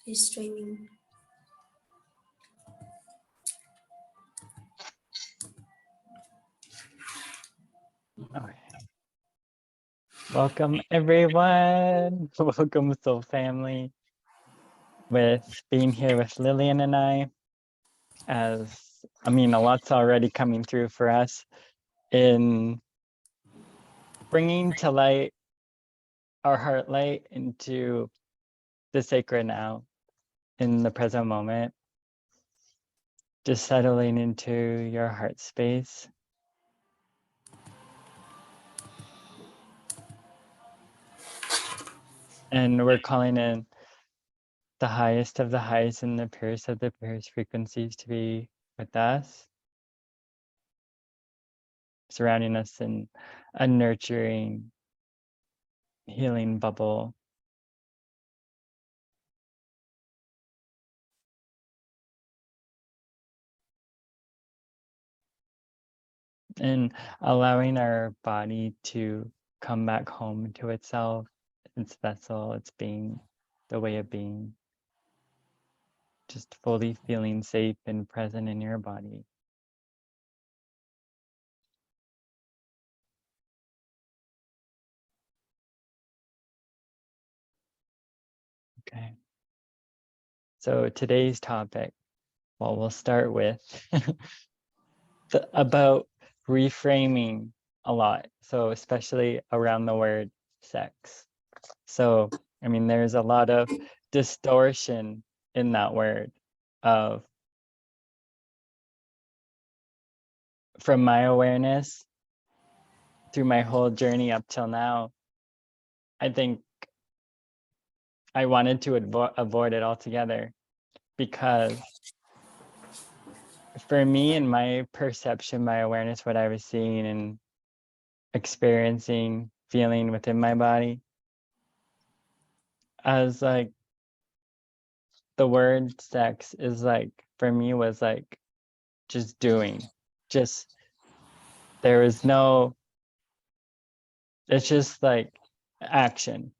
is streaming. Okay. Welcome everyone. Welcome Soul Family. With being here with Lillian and I, a lot's already coming through for us in bringing to light our heart light into the sacred now, in the present moment, just settling into your heart space. And we're calling in the highest of the highest and the purest of the purest frequencies to be with us, surrounding us in a nurturing, healing bubble. And allowing our body to come back home to itself, its vessel, its being, the way of being. Just fully feeling safe and present in your body. Okay. So today's topic, well, we'll start with about reframing a lot. So especially around the word sex. So, there's a lot of distortion in that word from my awareness through my whole journey up till now. I think I wanted to avoid it altogether because for me and my perception, my awareness, what I was seeing and experiencing, feeling within my body, as like the word sex is like, for me was like just doing, just there was no, it's just like action.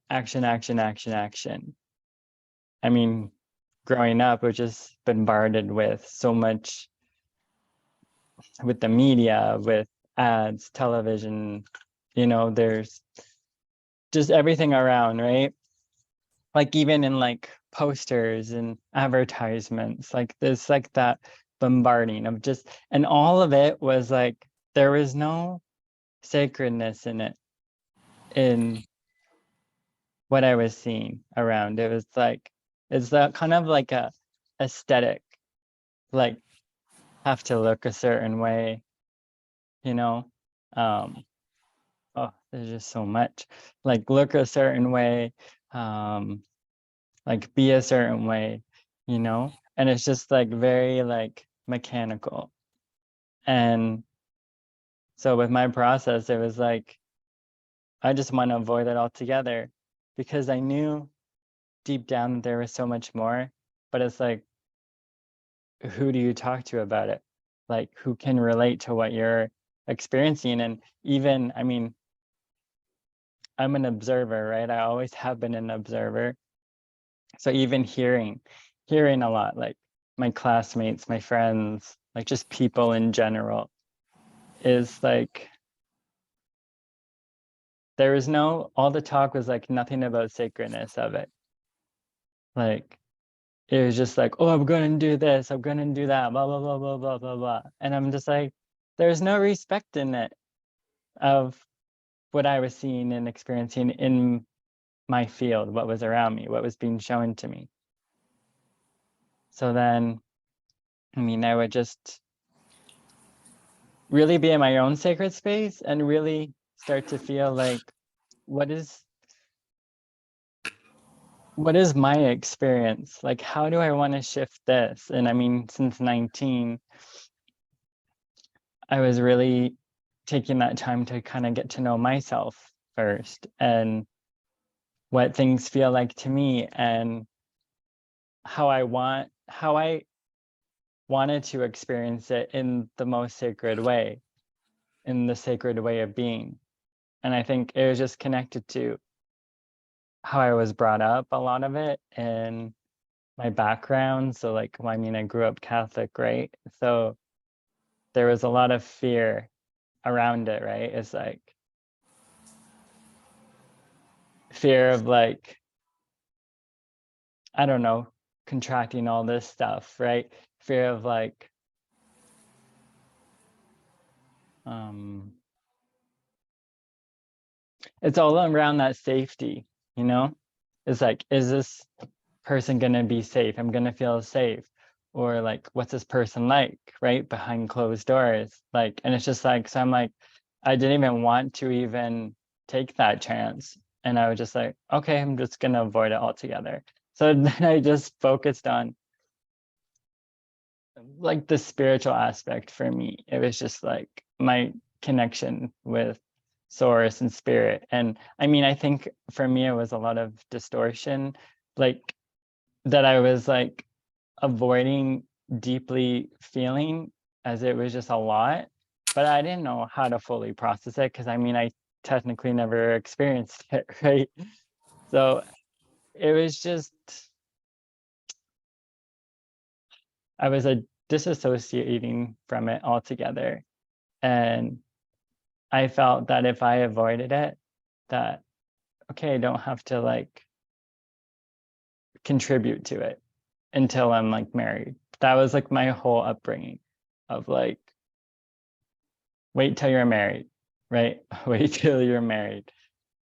Growing up, we're just bombarded with so much, with the media, with ads, television, there's just everything around, right? Like even in like posters and advertisements, like there's like that bombarding of just, and all of it was like, there was no sacredness in it, in what I was seeing around. It was like, it's that kind of like a aesthetic, like have to look a certain way, oh, there's just so much, like look a certain way, like be a certain way, and it's just like very like mechanical. And so with my process, it was like, I just want to avoid it altogether because I knew deep down that there was so much more, but it's like, who do you talk to about it? Like, who can relate to what you're experiencing? And even, I'm an observer, right? I always have been an observer. So even hearing a lot, like my classmates, my friends, like just people in general, is like, there is no, all the talk was like nothing about sacredness of it. Like, it was just like, oh, I'm going to do this, I'm going to do that, blah, blah, blah, blah, blah, blah, blah. And I'm just like, there's no respect in it of what I was seeing and experiencing in my field, what was around me, what was being shown to me. So then, I would just really be in my own sacred space and really start to feel like, what is my experience? Like, how do I want to shift this? And since 19, I was really taking that time to kind of get to know myself first and what things feel like to me and how I wanted to experience it in the most sacred way, in the sacred way of being. And I think it was just connected to how I was brought up, a lot of it, and my background. So like, well, I mean, I grew up Catholic, right? So there was a lot of fear around it, right? It's like fear of like, I don't know, contracting all this stuff, right? Fear of like, it's all around that safety, you know? It's like, is this person gonna be safe? I'm gonna feel safe. Or like, what's this person like, right? Behind closed doors. Like, and it's just like, so I'm like, I didn't even want to even take that chance. And I was just like, okay, I'm just gonna avoid it altogether. So then I just focused on like the spiritual aspect for me. It was just like my connection with source and spirit. And I mean, I think for me, it was a lot of distortion, like that I was like avoiding deeply feeling, as it was just a lot, but I didn't know how to fully process it because I mean, I technically never experienced it, right? So it was just, I was disassociating from it altogether. And I felt that if I avoided it, that, okay, I don't have to like contribute to it until I'm like married. That was like my whole upbringing of like, wait till you're married, right? Wait till you're married.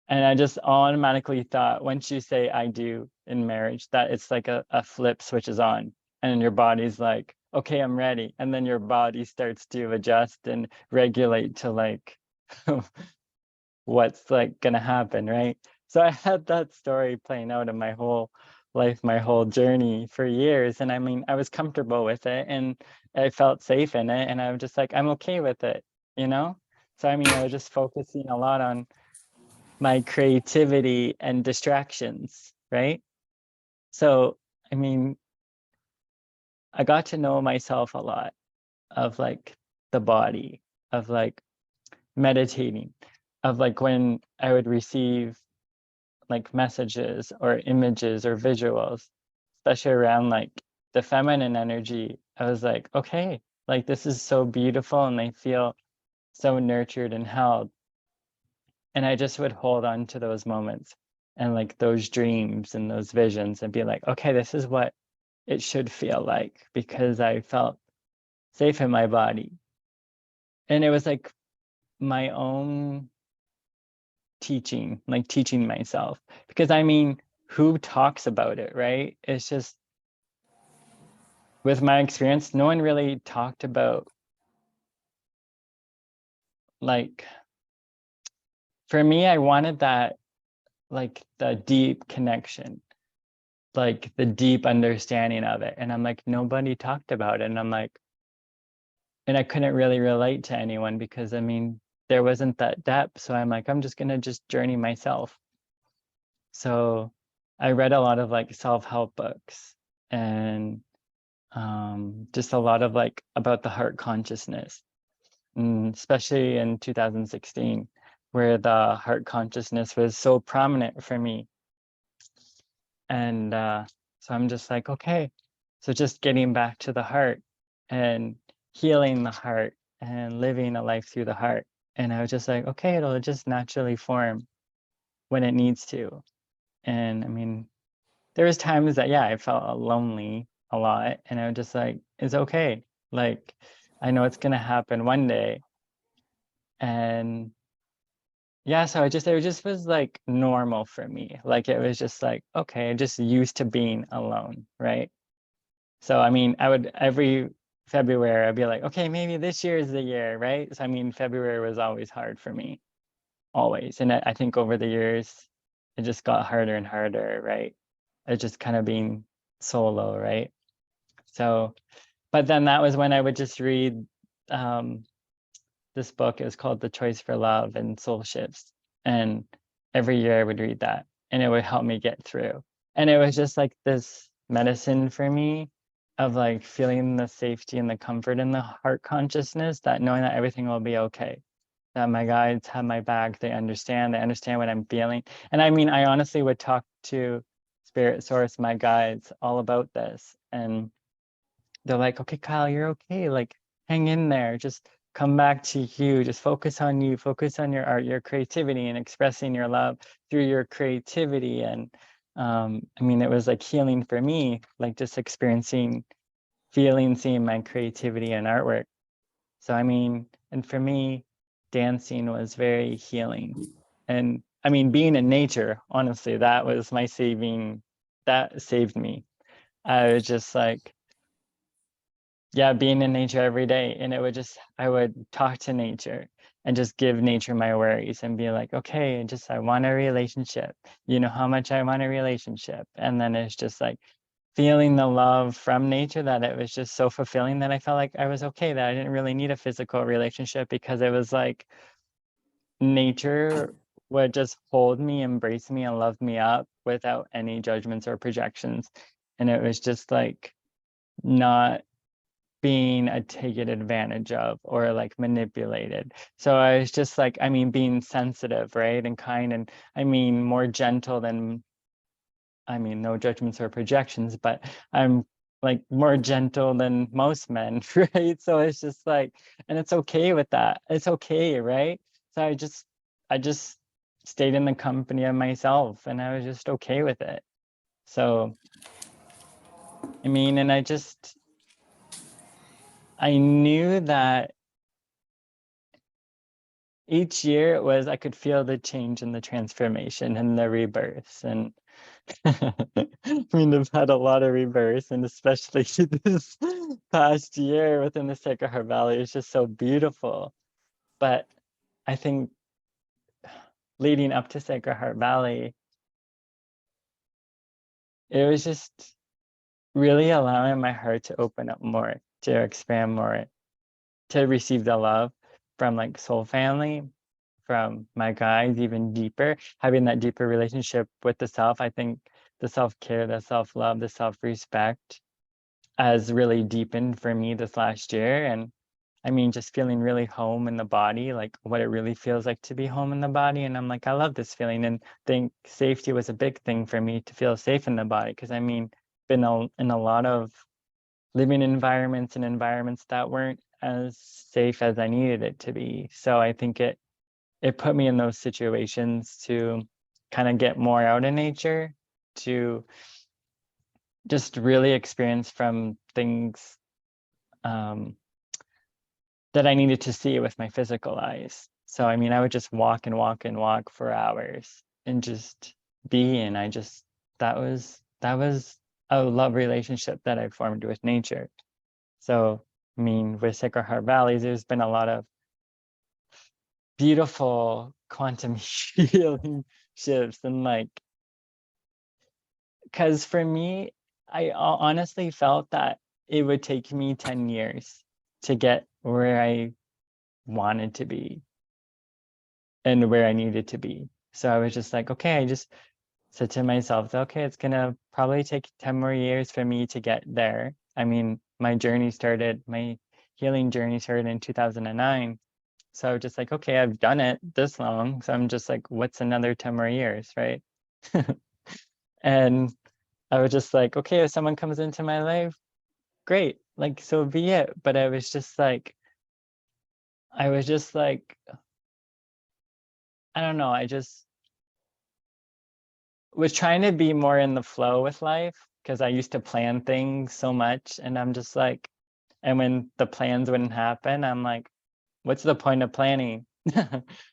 And I just automatically thought once you say I do in marriage, that it's like a flip switches on and your body's like, okay, I'm ready. And then your body starts to adjust and regulate to like what's like gonna happen, right? So I had that story playing out in my whole life, my whole journey for years. And I mean, I was comfortable with it and I felt safe in it. And I was just like, I'm okay with it, you know? So I mean, I was just focusing a lot on my creativity and distractions, right? So I mean, I got to know myself a lot of like the body, of like meditating, of like when I would receive like messages or images or visuals, especially around like the feminine energy. I was like, okay, like this is so beautiful and they feel so nurtured and held. And I just would hold on to those moments and like those dreams and those visions and be like, okay, this is what it should feel like because I felt safe in my body. And it was like my own teaching, like teaching myself. Because I mean, who talks about it, right? It's just with my experience, no one really talked about like for me, I wanted that like the deep connection, like the deep understanding of it. And I'm like, nobody talked about it. And I'm like, and I couldn't really relate to anyone because I mean, there wasn't that depth. So I'm like, I'm just gonna just journey myself. So I read a lot of like self-help books and just a lot of like about the heart consciousness, especially in 2016, where the heart consciousness was so prominent for me. And so I'm just like, okay, so just getting back to the heart and healing the heart and living a life through the heart. And I was just like, okay, it'll just naturally form when it needs to. And I mean, there was times that, yeah, I felt lonely a lot. And I was just like, it's okay. Like, I know it's going to happen one day. And yeah, so it just was like normal for me. Like, it was just like, okay, just used to being alone, right? So, I mean, I would every February, I'd be like, okay, maybe this year is the year, right? So, I mean, February was always hard for me, always. And I think over the years, it just got harder and harder, right? It just kind of being solo, right? So, but then that was when I would just read this book. It was called The Choice for Love and Soul Shifts. And every year I would read that and it would help me get through. And it was just like this medicine for me of like feeling the safety and the comfort in the heart consciousness, that knowing that everything will be okay, that my guides have my back, they understand what I'm feeling. And I mean, I honestly would talk to spirit source, my guides, all about this. And they're like, okay, Kyle, you're okay. Like, hang in there. Just come back to you. Just focus on you. Focus on your art, your creativity, and expressing your love through your creativity. And I mean, it was like healing for me, like just experiencing, feeling, seeing my creativity and artwork. So, I mean, and for me, dancing was very healing. And I mean, being in nature, honestly, that was my saving, that saved me. I was just like, yeah, being in nature every day. And it would just, I would talk to nature and just give nature my worries and be like, okay, just, I want a relationship. You know how much I want a relationship. And then it's just like feeling the love from nature, that it was just so fulfilling that I felt like I was okay, that I didn't really need a physical relationship, because it was like nature would just hold me, embrace me, and love me up without any judgments or projections. And it was just like not being taken advantage of or like manipulated. So I was just like, I mean, being sensitive, right? And kind, and I mean, more gentle than, I mean, no judgments or projections, but I'm like more gentle than most men, right? So it's just like, and it's okay with that. It's okay, right? So I just stayed in the company of myself, and I was just okay with it. So, I mean, and I knew that each year it was, I could feel the change and the transformation and the rebirths. And I mean, I've had a lot of rebirths, and especially this past year within the Sacred Heart Valley is just so beautiful. But I think leading up to Sacred Heart Valley, it was just really allowing my heart to open up more, to expand more, to receive the love from like soul family, from my guides, even deeper, having that deeper relationship with the self. I think the self-care, the self-love, the self-respect has really deepened for me this last year. And I mean, just feeling really home in the body, like what it really feels like to be home in the body. And I'm like, I love this feeling. And I think safety was a big thing for me, to feel safe in the body. Because I mean, been in a lot of living environments and environments that weren't as safe as I needed it to be. So I think it put me in those situations to kind of get more out in nature, to just really experience from things that I needed to see with my physical eyes. So, I mean, I would just walk and walk and walk for hours and just be. And that was a love relationship that I formed with nature. So, I mean, with Sacred Heart Valleys, there's been a lot of beautiful quantum healing shifts. And like, because for me, I honestly felt that it would take me 10 years to get where I wanted to be and where I needed to be. So I was just like, okay, I just said to myself, okay, it's gonna probably take 10 more years for me to get there. I mean, my healing journey started in 2009. So I was just like, okay, I've done it this long. So I'm just like, what's another 10 more years, right? And I was just like, okay, if someone comes into my life, great, like, so be it. But I was just like, I don't know, I just was trying to be more in the flow with life, because I used to plan things so much. And I'm just like, and when the plans wouldn't happen, I'm like, what's the point of planning?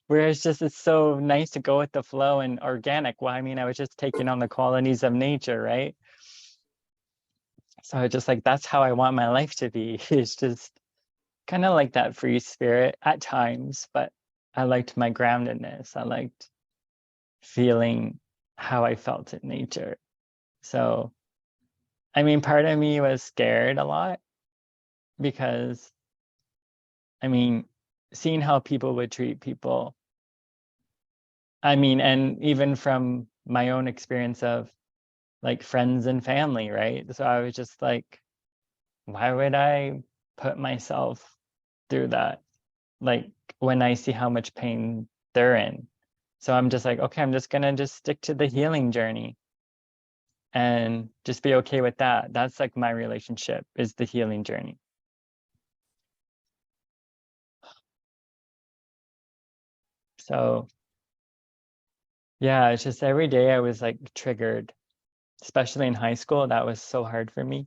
Where it's so nice to go with the flow and organic. Well, I mean, I was just taking on the qualities of nature, right? So I just like, that's how I want my life to be. It's just kind of like that free spirit at times, but I liked my groundedness. I liked feeling how I felt in nature. So, I mean, part of me was scared a lot, because, I mean, seeing how people would treat people. I mean, and even from my own experience of like friends and family, right? So I was just like, why would I put myself through that? Like, when I see how much pain they're in. So I'm just like, okay, I'm just gonna just stick to the healing journey. and just be okay with that. That's like my relationship, is the healing journey. So yeah, it's just every day I was like triggered, especially in high school. That was so hard for me.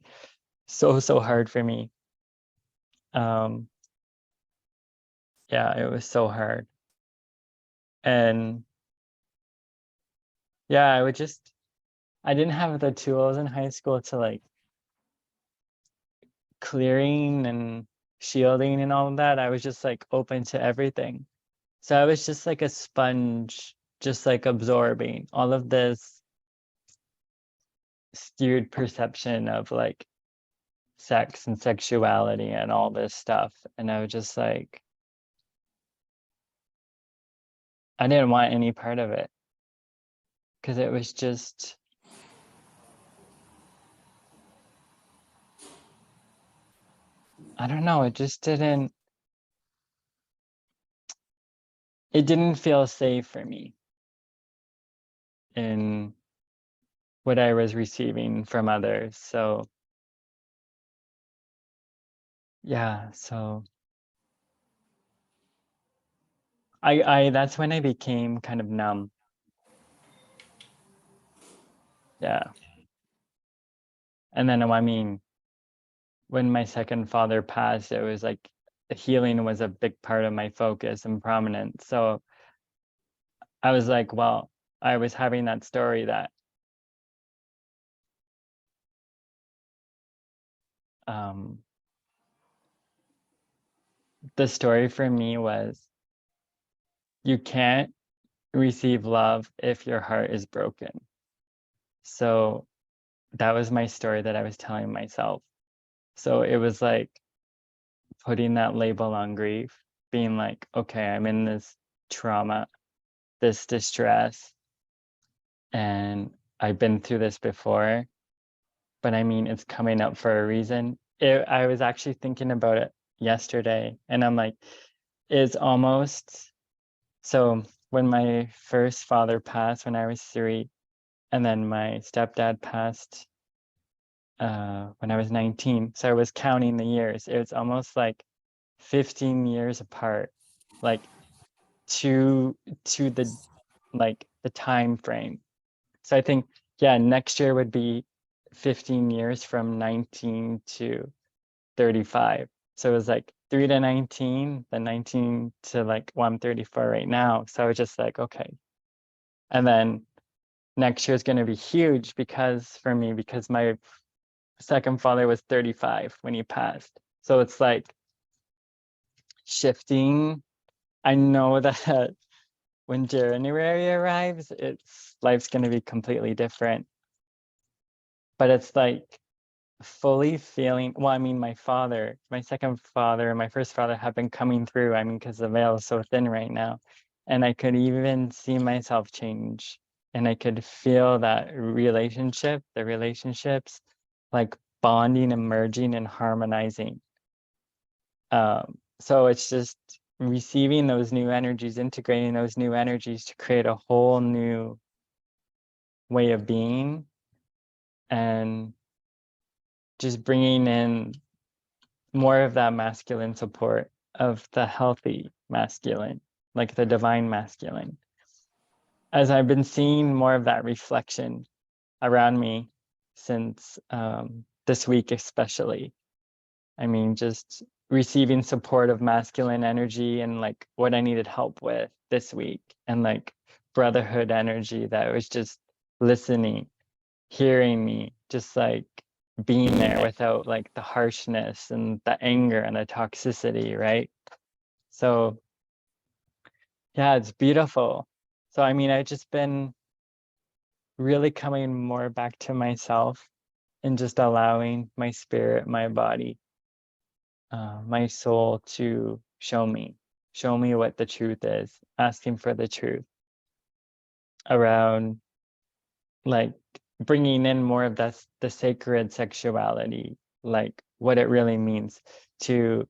So hard for me. Yeah, it was so hard. And yeah, I didn't have the tools in high school to like clearing and shielding and all of that. I was just like open to everything. So I was just like a sponge, just like absorbing all of this skewed perception of like sex and sexuality and all this stuff. And I was just like, I didn't want any part of it because it was just, I don't know, it didn't feel safe for me in what I was receiving from others. So yeah, so I that's when I became kind of numb. Yeah. And then I mean, when my second father passed, it was like healing was a big part of my focus and prominence. So I was like, well, I was having that story that um, the story for me was you can't receive love if your heart is broken. So that was my story that I was telling myself. So it was like putting that label on grief, being like, okay, I'm in this trauma, this distress, and I've been through this before, but I mean, it's coming up for a reason. I was actually thinking about it yesterday, and I'm like, it's almost so when my first father passed when I was 3, and then my stepdad passed when I was 19. So I was counting the years. It was almost like 15 years apart, like to the like the time frame. So I think, yeah, next year would be 15 years from 19 to 35. So it was like 3 to 19, then 19 to like, well, I'm 34 right now. So I was just like, okay. And then next year is going to be huge because my second father was 35 when he passed. So it's like shifting. I know that when January arrives, life's going to be completely different. But it's like fully feeling, well, I mean, my second father and my first father have been coming through. I mean, because the veil is so thin right now. And I could even see myself change. And I could feel that the relationships like bonding and merging and harmonizing. So it's just receiving those new energies, integrating those new energies to create a whole new way of being, and just bringing in more of that masculine support, of the healthy masculine, like the divine masculine. As I've been seeing more of that reflection around me since this week, especially. I mean, just receiving support of masculine energy and like what I needed help with this week, and like brotherhood energy that was just listening, hearing me, just like being there without like the harshness and the anger and the toxicity, right? So yeah, it's beautiful. So I mean, I've just been really coming more back to myself and just allowing my spirit, my body, my soul to show me what the truth is, asking for the truth around like bringing in more of the sacred sexuality, like what it really means to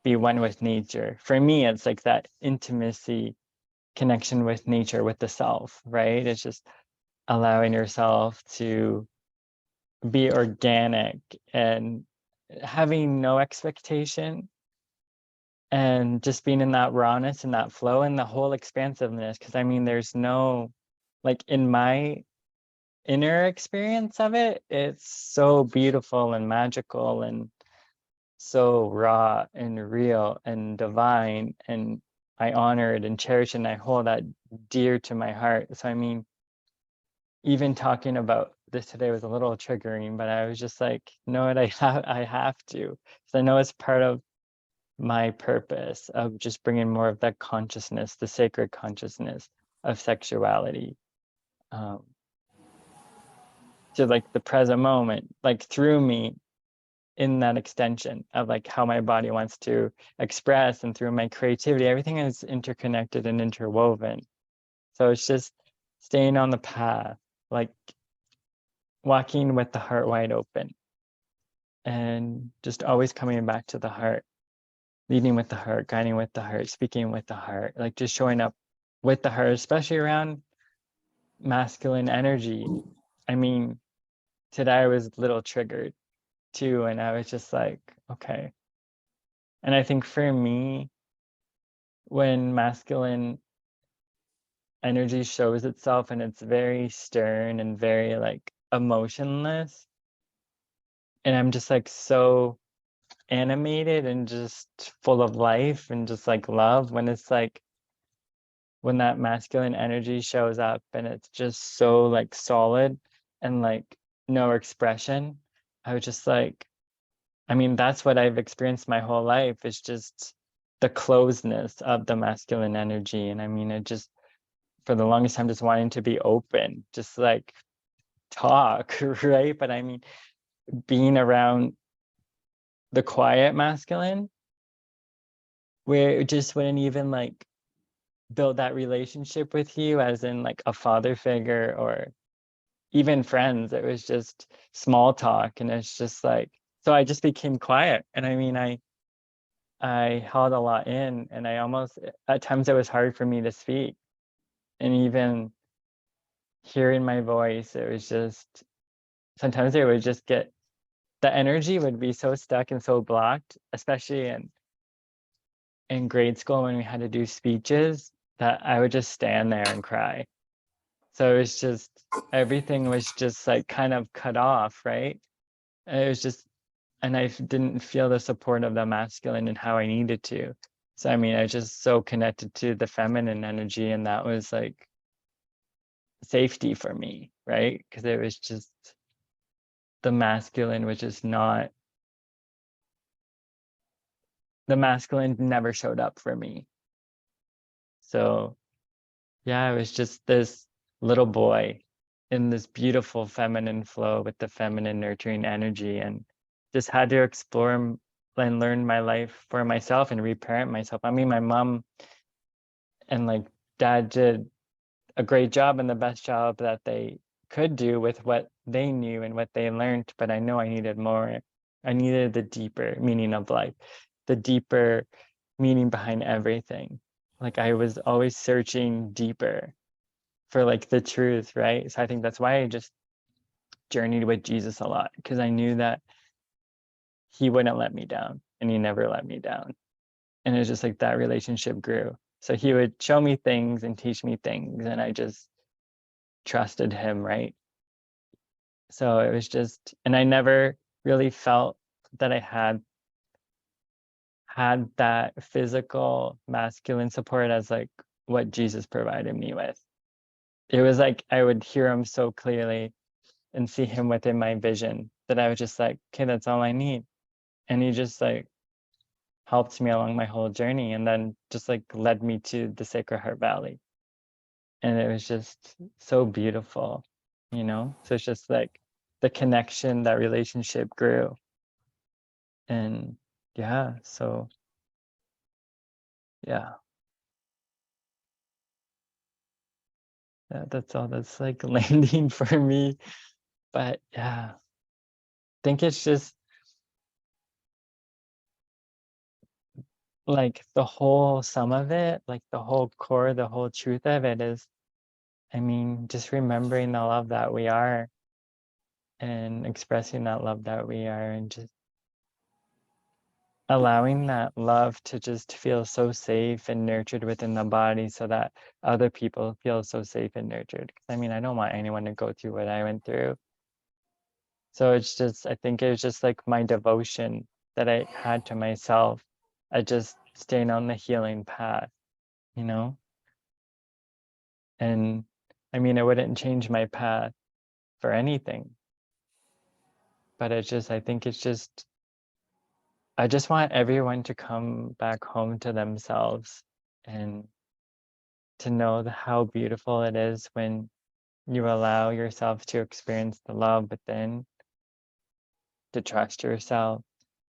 be one with nature. For me, it's like that intimacy, connection with nature, with the self, right? It's just allowing yourself to be organic and having no expectation and just being in that rawness and that flow and the whole expansiveness. Because I mean, there's no, like, in my inner experience of it, it's so beautiful and magical and so raw and real and divine, and I honor it and cherish it, and I hold that dear to my heart. So I mean, even talking about this today was a little triggering, but I was just like, no, I have to, because I know it's part of my purpose of just bringing more of that consciousness, the sacred consciousness of sexuality, to like the present moment, like through me, in that extension of like how my body wants to express, and through my creativity, everything is interconnected and interwoven. So it's just staying on the path, like walking with the heart wide open, and just always coming back to the heart, leading with the heart, guiding with the heart, speaking with the heart, like just showing up with the heart, especially around masculine energy. I mean, today I was a little triggered too, and I was just like, okay. And I think for me, when masculine energy shows itself and it's very stern and very like emotionless, and I'm just like so animated and just full of life and just like love, when it's like, when that masculine energy shows up and it's just so like solid and like no expression, I was just like, I mean, that's what I've experienced my whole life. It's just the closeness of the masculine energy. And I mean, it just, for the longest time, just wanting to be open, just like talk, right? But I mean, being around the quiet masculine, where it just wouldn't even like build that relationship with you, as in like a father figure or even friends. It was just small talk, and it's just like, so I just became quiet. And I mean, I held a lot in, and I almost, at times it was hard for me to speak. And even hearing my voice, it was just, sometimes it would just get, the energy would be so stuck and so blocked, especially in grade school when we had to do speeches, that I would just stand there and cry. So it was just, everything was just like kind of cut off, right? And it was just, and I didn't feel the support of the masculine and how I needed to. So I mean, I was just so connected to the feminine energy, and that was like safety for me, right? Because it was just, the masculine was just not, the masculine never showed up for me. So yeah, I was just this little boy in this beautiful feminine flow with the feminine nurturing energy, and just had to explore and learn my life for myself and reparent myself. I mean, my mom and like dad did a great job and the best job that they could do with what they knew and what they learned, but I know I needed more. I needed the deeper meaning of life, the deeper meaning behind everything. Like I was always searching deeper for like the truth, right? So I think that's why I just journeyed with Jesus a lot, because I knew that he wouldn't let me down, and he never let me down. And it's just like that relationship grew. So he would show me things and teach me things, and I just trusted him, right? So it was just, and I never really felt that I had that physical masculine support as like what Jesus provided me with. It was like I would hear him so clearly and see him within my vision, that I was just like, okay, that's all I need. And he just like helped me along my whole journey, and then just like led me to the Sacred Heart Valley. And it was just so beautiful, you know? So it's just like the connection, that relationship grew. And yeah, so yeah, that's all that's like landing for me. But yeah, I think it's just like the whole sum of it, like the whole core, the whole truth of it is, I mean, just remembering the love that we are, and expressing that love that we are, and just allowing that love to just feel so safe and nurtured within the body, so that other people feel so safe and nurtured. I mean, I don't want anyone to go through what I went through. So it's just, I think it was just like my devotion that I had to myself. I just staying on the healing path, you know? And I mean, I wouldn't change my path for anything. But it's just, I think it's just, I just want everyone to come back home to themselves and to know how beautiful it is when you allow yourself to experience the love within, to trust yourself,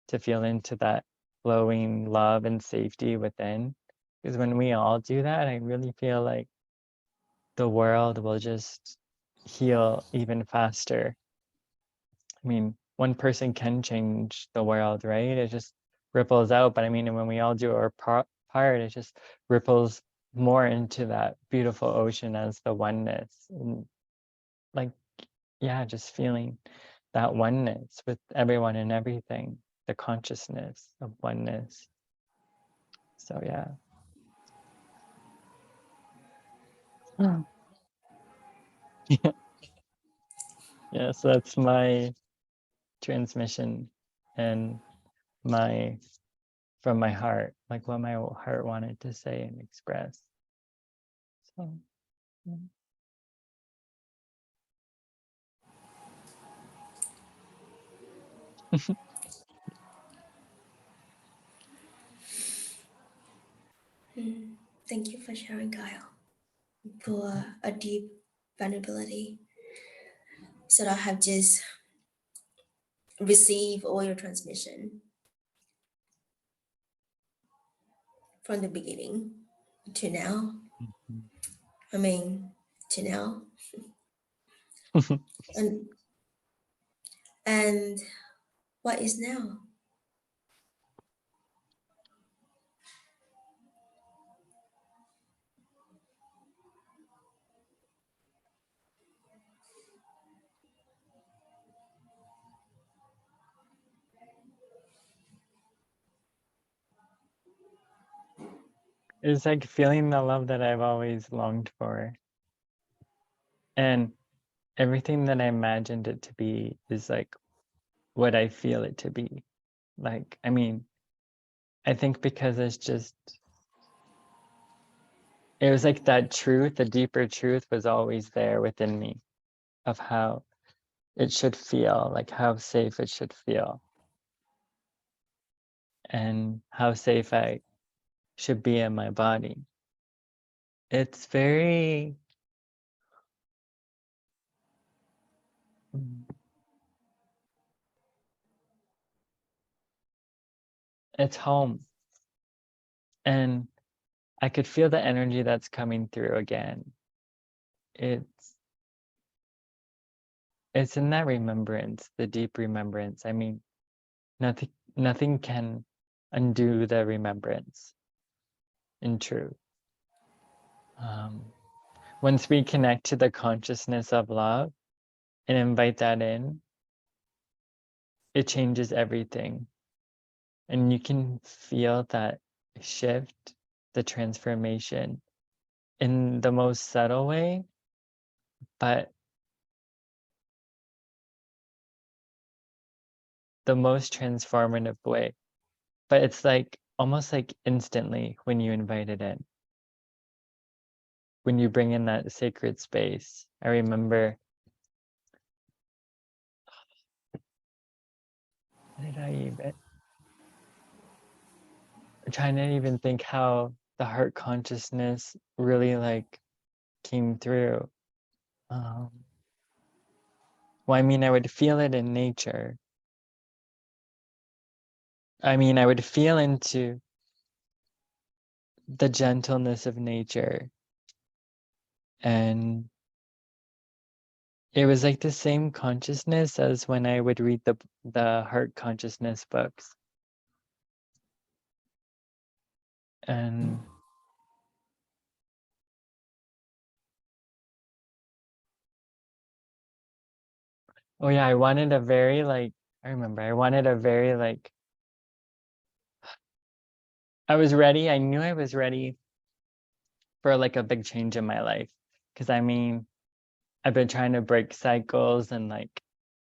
to feel into that flowing love and safety within. Because when we all do that, I really feel like the world will just heal even faster. I mean, one person can change the world, right? It just ripples out. But I mean, when we all do our part, it just ripples more into that beautiful ocean as the oneness. And like, yeah, just feeling that oneness with everyone and everything, the consciousness of oneness. So yeah. Oh. Yeah. Yeah, so that's my transmission and my from my heart, like what my heart wanted to say and express. So yeah. Thank you for sharing, Kyle, for a deep vulnerability. So I have just received all your transmission from the beginning to now. I mean, to now. And and what is now? It's like feeling the love that I've always longed for. And everything that I imagined it to be is like what I feel it to be. Like, I mean, I think because it's just, it was like that truth, the deeper truth was always there within me of how it should feel, like how safe it should feel, and how safe I should be in my body. It's very, it's home. And I could feel the energy that's coming through again. It's it's in that remembrance, the deep remembrance. I mean, nothing can undo the remembrance in truth. Once we connect to the consciousness of love and invite that in, it changes everything. And you can feel that shift, the transformation in the most subtle way, but the most transformative way. But it's like almost like instantly when you invite it in, when you bring in that sacred space. I remember, what did I even, I'm trying to even think how the heart consciousness really like came through. Um, well, I mean, I would feel it in nature. I mean, I would feel into the gentleness of nature. And it was like the same consciousness as when I would read the heart consciousness books. And oh yeah, I wanted a very like, I remember I wanted a very like, I was ready. I knew I was ready for like a big change in my life. Cause I mean, I've been trying to break cycles and like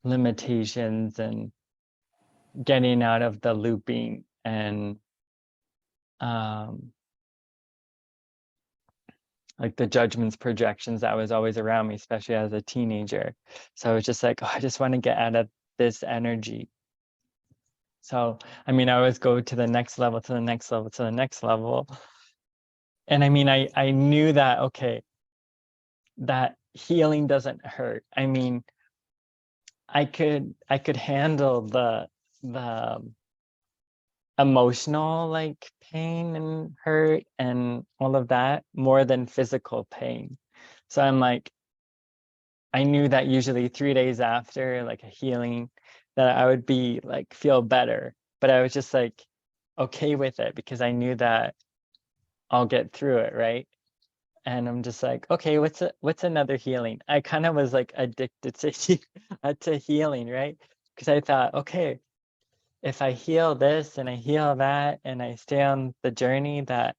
limitations and getting out of the looping and um like the judgments, projections that was always around me, especially as a teenager. So I was just like, oh, I just want to get out of this energy. So, I mean, I always go to the next level, to the next level, to the next level. And I mean, I knew that, okay, that healing doesn't hurt. I mean, I could handle the emotional like pain and hurt and all of that more than physical pain. So I'm like, I knew that usually 3 days after like a healing that I would be like feel better. But I was just like okay with it because I knew that I'll get through it, right? And I'm just like, okay, what's another healing? I kind of was like addicted to healing, right? Because I thought, okay, if I heal this and I heal that and I stay on the journey, that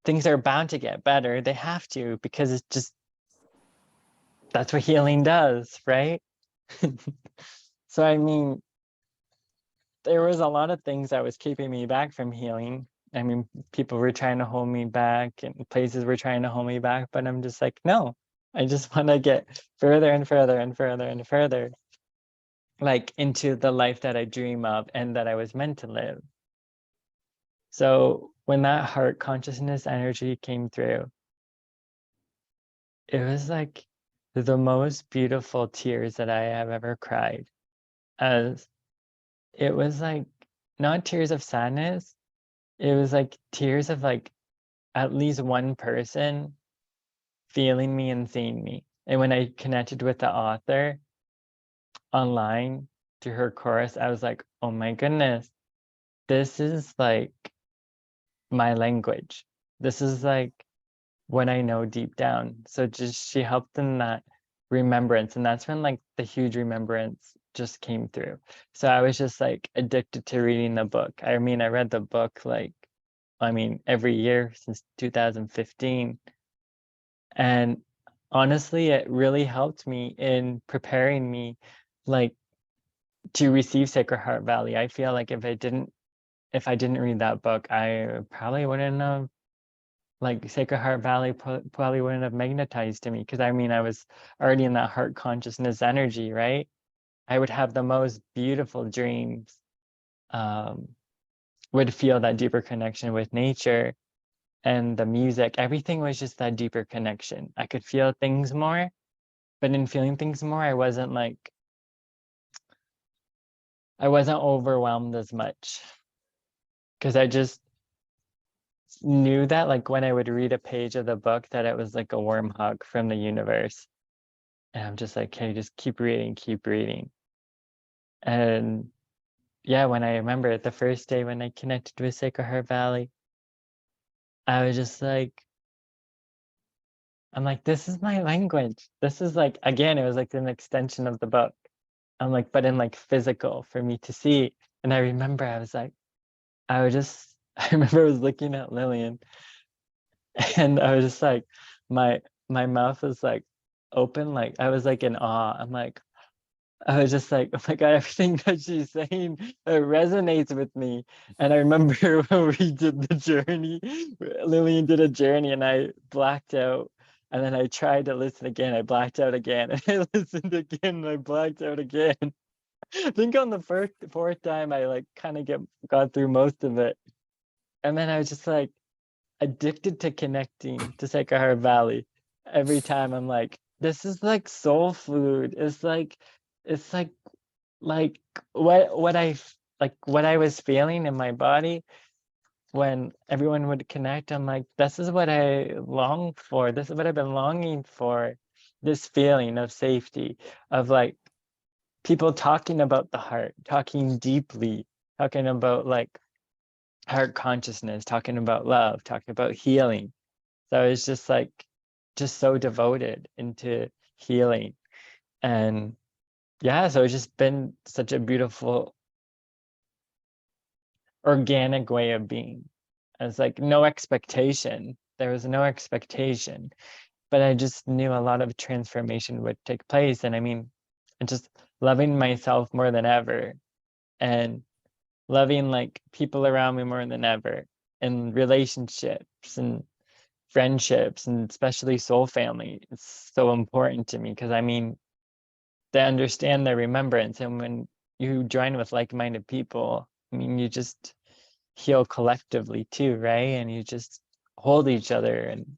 things are bound to get better. They have to, because it's just that's what healing does, right? So I mean, there was a lot of things that was keeping me back from healing. I mean, people were trying to hold me back and places were trying to hold me back, but I'm just like, no, I just want to get further and further and further and further, like into the life that I dream of and that I was meant to live. So when that heart consciousness energy came through, it was like the most beautiful tears that I have ever cried. As it was like not tears of sadness, it was like tears of like at least one person feeling me and seeing me. And when I connected with the author online to her chorus, I was like, oh my goodness, this is like my language. This is like what I know deep down. So just she helped in that remembrance. And that's when like the huge remembrance just came through. So I was just like addicted to reading the book. I mean, I read the book like, I mean, every year since 2015. And honestly, it really helped me in preparing me like to receive Sacred Heart Valley. I feel like if I didn't read that book, I probably wouldn't have like Sacred Heart Valley probably wouldn't have magnetized to me because I mean I was already in that heart consciousness energy, right? I would have the most beautiful dreams, um, would feel that deeper connection with nature and the music. Everything was just that deeper connection. I could feel things more, but in feeling things more, I wasn't overwhelmed as much because I just knew that like when I would read a page of the book that it was like a warm hug from the universe. And I'm just like, hey, just keep reading, keep reading. And yeah, when I remember the first day when I connected with Sacred Heart Valley, I was just like, I'm like, this is my language. This is like, again, it was like an extension of the book. I'm like, but in like physical for me to see. And I remember I was like, I was just, I remember I was looking at Lillian and I was just like, my my mouth was like open, like I was like in awe. I'm like, I was just like, oh my God, everything that she's saying resonates with me. And I remember when we did the journey, Lillian did a journey and I blacked out. And then I tried to listen again. I blacked out again. And I listened again and I blacked out again. I think on the fourth time, I like kind of got through most of it. And then I was just like addicted to connecting to Sacred Heart Valley. Every time I'm like, this is like soul food. It's like what I was feeling in my body when everyone would connect. I'm like, this is what I long for. This is what I've been longing for. This feeling of safety, of like people talking about the heart, talking deeply, talking about like heart consciousness, talking about love, talking about healing. So I was just like, just so devoted into healing. And yeah, so it's just been such a beautiful organic way of being. It's like no expectation. There was no expectation, but I just knew a lot of transformation would take place. And I mean, just loving myself more than ever, and loving like people around me more than ever, and relationships and friendships, and especially soul family. It's so important to me because I mean, they understand the remembrance. And when you join with like-minded people, I mean, you just heal collectively too, right? And you just hold each other and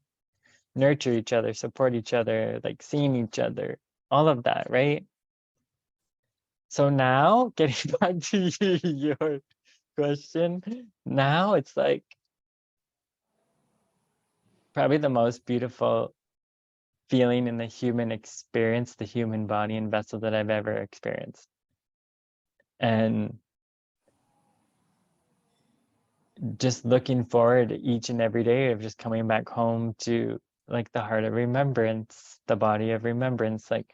nurture each other, support each other, like seeing each other, all of that, right? So now, getting back to your question, now it's like probably the most beautiful feeling in the human experience, the human body and vessel that I've ever experienced. And just looking forward each and every day of just coming back home to like the heart of remembrance, the body of remembrance, like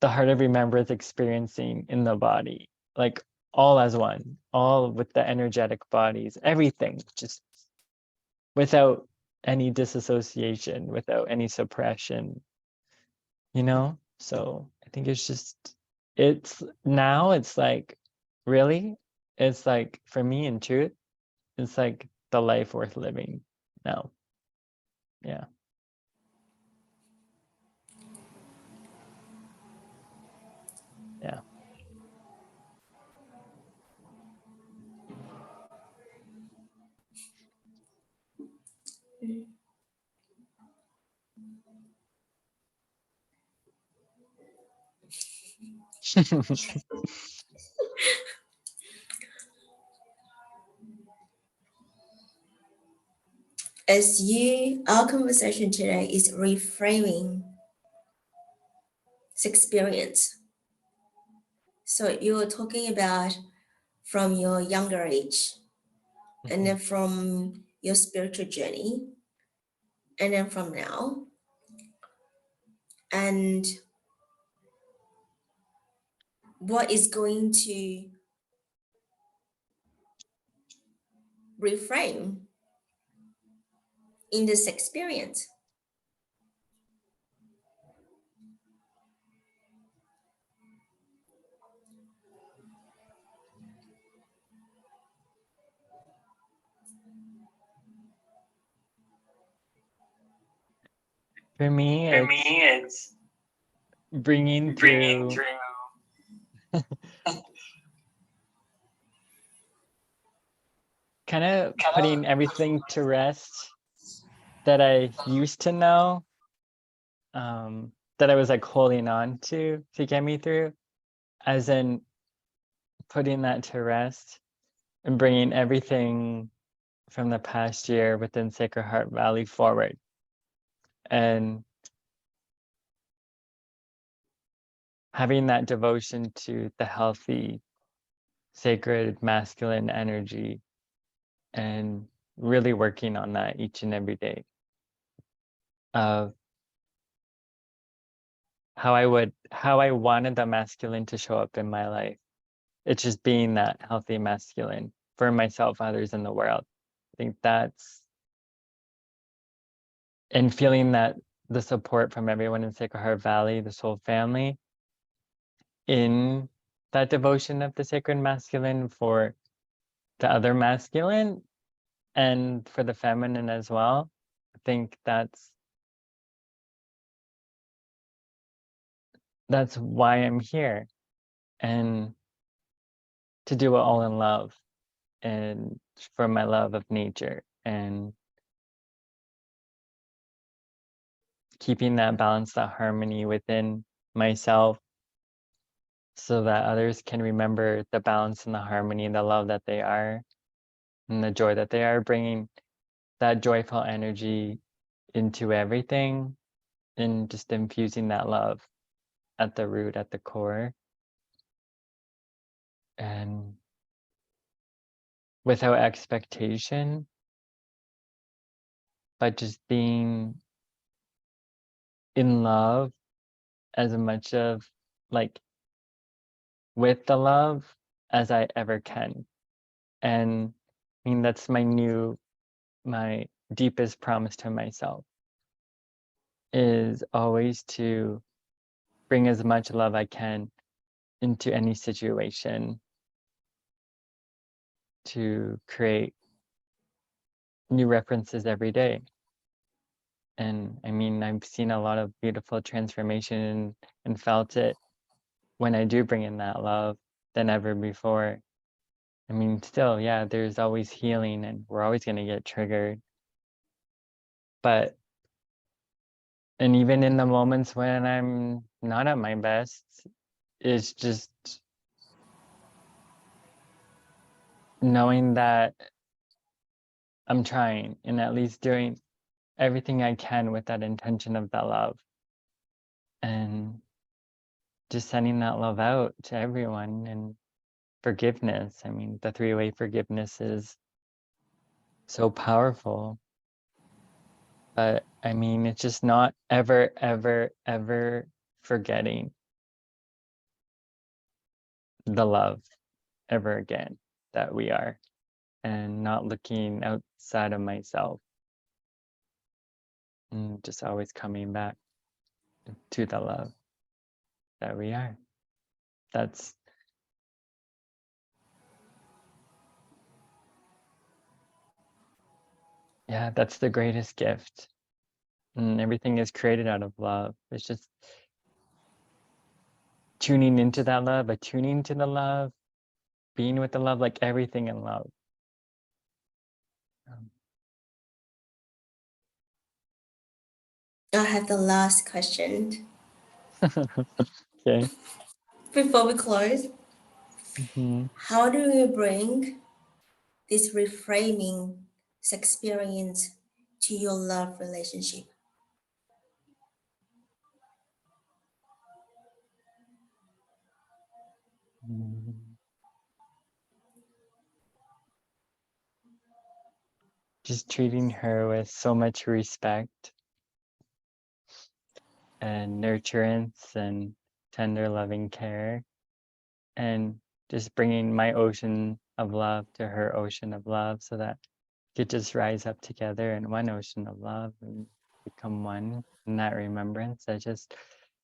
the heart of remembrance experiencing in the body, like all as one, all with the energetic bodies, everything, just without any disassociation, without any suppression, you know? So I think it's just, it's now it's like, really, it's like for me in truth, it's like the life worth living now. Yeah. Yeah. Mm. Our conversation today is reframing experience. So you were talking about from your younger age, and then from your spiritual journey, and then from now, and what is going to reframe in this experience. For me, For it's me, it's bringing bringing through, through kind of kind of putting everything to rest that I used to know, that I was like holding on to get me through, as in putting that to rest and bringing everything from the past year within Sacred Heart Valley forward, and having that devotion to the healthy, sacred, masculine energy, and really working on that each and every day of how I wanted the masculine to show up in my life. It's just being that healthy masculine for myself, others, in the world. I think that's, and feeling that the support from everyone in Sacred Heart Valley, the soul family, in that devotion of the sacred masculine for the other masculine and for the feminine as well. I think that's why I'm here, and to do it all in love, and for my love of nature, and keeping that balance, that harmony within myself, so that others can remember the balance and the harmony and the love that they are, and the joy that they are, bringing that joyful energy into everything, and just infusing that love at the root, at the core, and without expectation, but just being in love as much of like with the love as I ever can. And I mean, that's my deepest promise to myself, is always to bring as much love I can into any situation, to create new references every day. And I mean, I've seen a lot of beautiful transformation and felt it when I do bring in that love than ever before. I mean, still, yeah, there's always healing and we're always going to get triggered. But, and even in the moments when I'm not at my best, it's just knowing that I'm trying and at least doing everything I can with that intention of that love. And just sending that love out to everyone. And forgiveness, I mean, the three-way forgiveness is so powerful. But I mean, it's just not ever, ever, ever forgetting the love ever again that we are, and not looking outside of myself, and just always coming back to the love that we are. That's, yeah, that's the greatest gift. And everything is created out of love. It's just tuning into that love, attuning to the love, being with the love, like everything in love. I have the last question Okay. before we close. Mhm. How do you bring this reframing experience to your love relationship? Mm. Just treating her with so much respect and nurturance and tender loving care, and just bringing my ocean of love to her ocean of love, so that we could just rise up together in one ocean of love and become one in that remembrance. I just,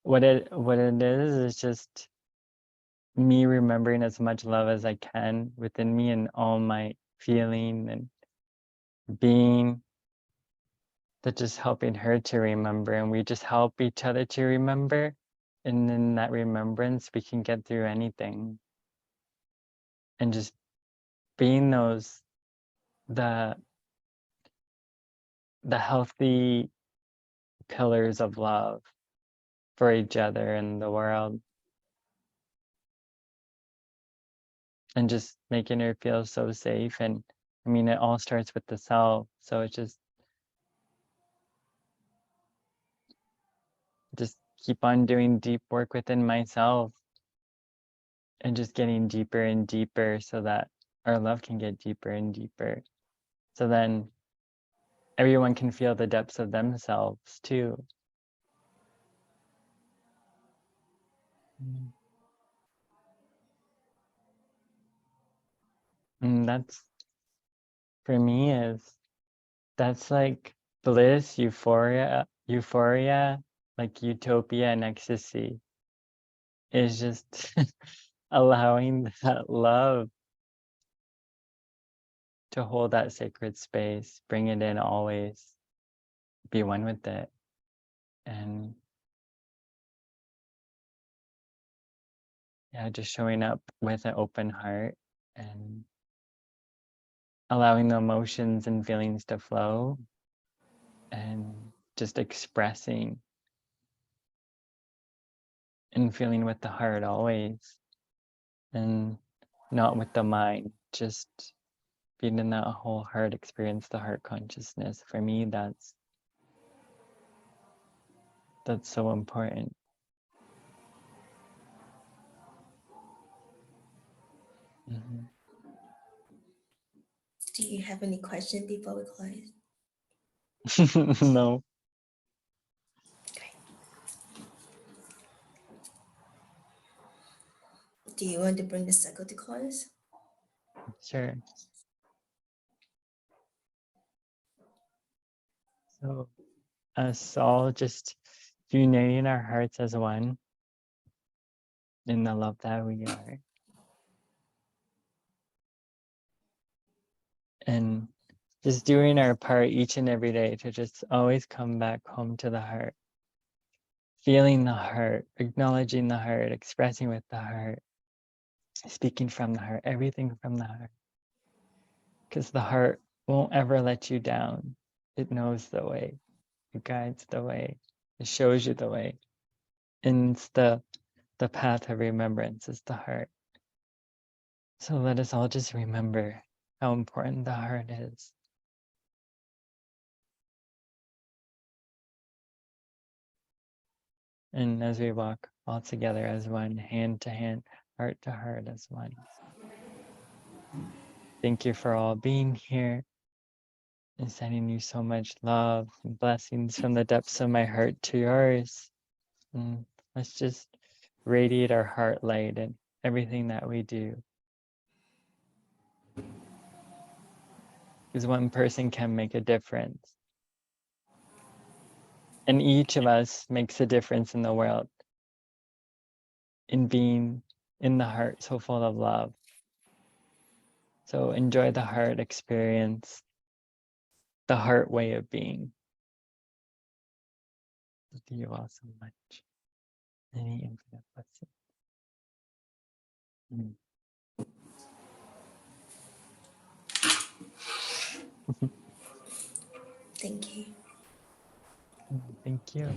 what it is just me remembering as much love as I can within me and all my feeling and being, that just helping her to remember, and we just help each other to remember, and in that remembrance we can get through anything. And just being those, the healthy pillars of love for each other and the world, and just making her feel so safe. And I mean, it all starts with the self, so it's just keep on doing deep work within myself and just getting deeper and deeper, so that our love can get deeper and deeper, so then everyone can feel the depths of themselves too. And that's, for me, is, that's like bliss, euphoria, like utopia and ecstasy, is just allowing that love to hold that sacred space, bring it in always, be one with it. And yeah, just showing up with an open heart and allowing the emotions and feelings to flow, and just expressing and feeling with the heart always, and not with the mind, just being in that whole heart experience, the heart consciousness. For me, that's so important. Mhm. Do you have any questions before we close? No. Do you want to bring the circle to close? Sure. So us all just uniting our hearts as one in the love that we are. And just doing our part each and every day to just always come back home to the heart, feeling the heart, acknowledging the heart, expressing with the heart, speaking from the heart, everything from the heart. Because the heart won't ever let you down. It knows the way, it guides the way, it shows you the way. And it's the path of remembrance is the heart. So let us all just remember how important the heart is. And as we walk all together as one, hand to hand, heart to heart as one. Thank you for all being here and sending you so much love and blessings from the depths of my heart to yours. And let's just radiate our heart light in everything that we do. Because one person can make a difference. And each of us makes a difference in the world in being in the heart so full of love. So enjoy the heart experience, the heart way of being. Thank you all so much. Any infinite blessing. Thank you. Thank you.